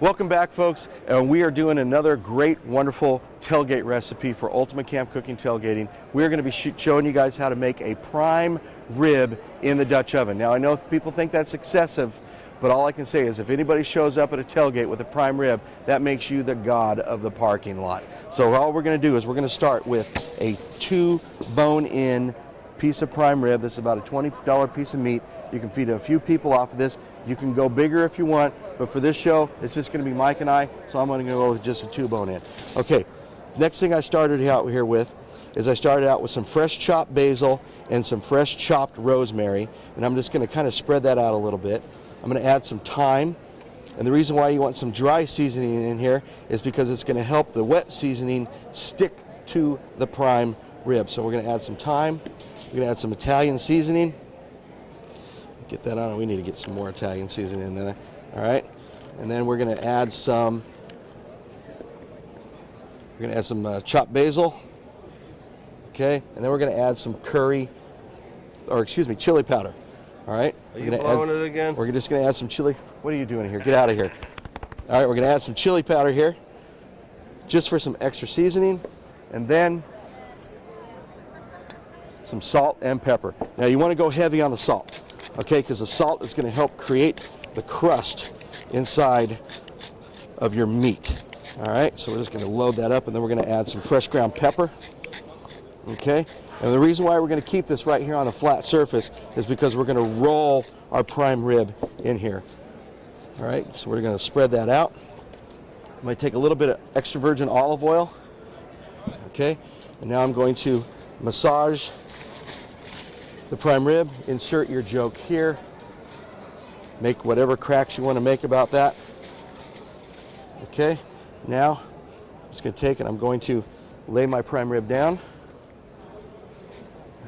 Welcome back, folks, and we are doing another great, wonderful tailgate recipe for Ultimate Camp Cooking Tailgating. We're going to be showing you guys how to make a prime rib in the Dutch oven. Now, I know people think that's excessive, but all I can say is if anybody shows up at a tailgate with a prime rib, that makes you the god of the parking lot. So all we're going to do is we're going to start with a 2 bone-in piece of prime rib. This is about a $20 piece of meat. You can feed a few people off of this. You can go bigger if you want, but for this show, it's just going to be Mike and I, so I'm going to go with just a 2 bone-in. Okay, next thing I started out here with is I started out with some fresh chopped basil and some fresh chopped rosemary, and I'm just going to kind of spread that out a little bit. I'm going to add some thyme, and the reason why you want some dry seasoning in here is because it's going to help the wet seasoning stick to the prime rib. So we're going to add some thyme. We're going to add some Italian seasoning. Get that on. We need to get some more Italian seasoning in there. All right, and then we're going to add some. We're going to add some chopped basil. Okay, and then we're going to add some chili powder. All right. Are you blowing it again? We're just going to add some chili. What are you doing here? Get out of here. All right, we're going to add some chili powder here, just for some extra seasoning, and then some salt and pepper. Now you want to go heavy on the salt, okay, because the salt is going to help create the crust inside of your meat. All right, so we're just going to load that up, and then we're going to add some fresh ground pepper. Okay, and the reason why we're going to keep this right here on a flat surface is because we're going to roll our prime rib in here. All right, so we're going to spread that out. I'm going to take a little bit of extra virgin olive oil. Okay, and now I'm going to massage the prime rib. Insert your joke here. Make whatever cracks you want to make about that. Okay, now I'm just going to take and I'm going to lay my prime rib down.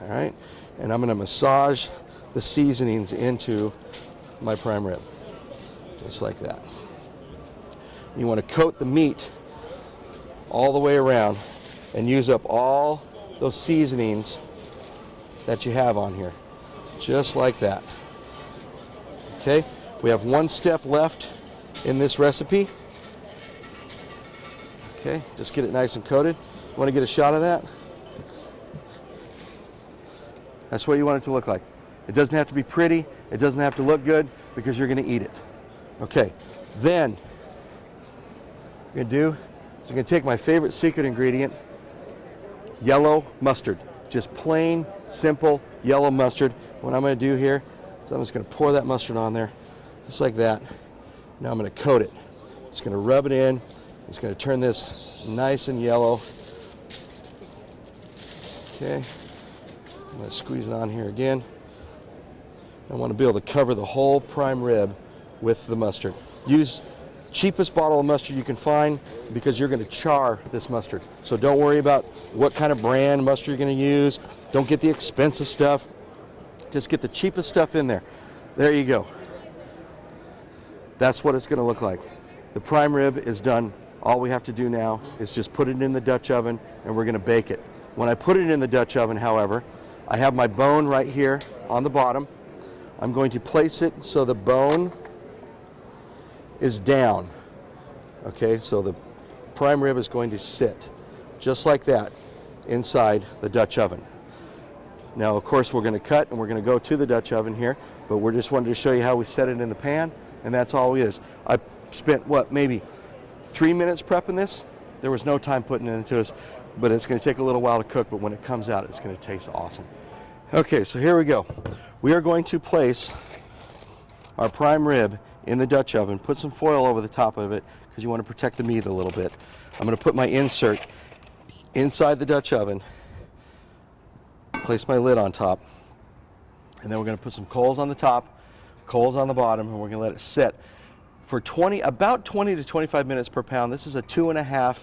All right, and I'm going to massage the seasonings into my prime rib, just like that. You want to coat the meat all the way around and use up all those seasonings that you have on here, just like that. Okay, we have one step left in this recipe. Okay, just get it nice and coated. You want to get a shot of that? That's what you want it to look like. It doesn't have to be pretty. It doesn't have to look good because you're going to eat it. Okay, then what you're going to do is you're going to take my favorite secret ingredient, yellow mustard. Just plain, simple yellow mustard. What I'm going to do here is I'm just going to pour that mustard on there, just like that. Now I'm going to coat it. Just going to rub it in. It's going to turn this nice and yellow. Okay. I'm going to squeeze it on here again. I want to be able to cover the whole prime rib with the mustard. Use cheapest bottle of mustard you can find because you're going to char this mustard. So don't worry about what kind of brand mustard you're going to use. Don't get the expensive stuff. Just get the cheapest stuff in there. There you go. That's what it's going to look like. The prime rib is done. All we have to do now is just put it in the Dutch oven and we're going to bake it. When I put it in the Dutch oven, however, I have my bone right here on the bottom. I'm going to place it so the bone is down. Okay, so the prime rib is going to sit just like that inside the Dutch oven. Now, of course, we're going to cut and we're going to go to the Dutch oven here, but we're just wanted to show you how we set it in the pan, and that's all it is. I spent, maybe 3 minutes prepping this. There was no time putting it into this, but it's going to take a little while to cook, but when it comes out, it's going to taste awesome. Okay, so here we go. We are going to place our prime rib in the Dutch oven, put some foil over the top of it because you want to protect the meat a little bit. I'm going to put my insert inside the Dutch oven, place my lid on top, and then we're going to put some coals on the top, coals on the bottom, and we're going to let it sit for about 20 to 25 minutes per pound. This is a 2.5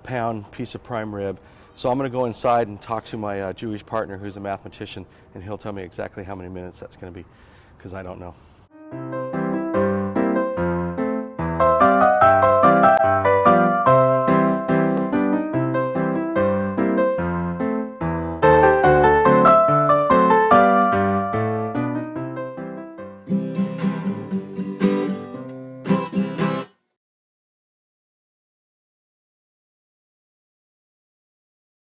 pound piece of prime rib. So I'm going to go inside and talk to my Jewish partner who's a mathematician, and he'll tell me exactly how many minutes that's going to be because I don't know.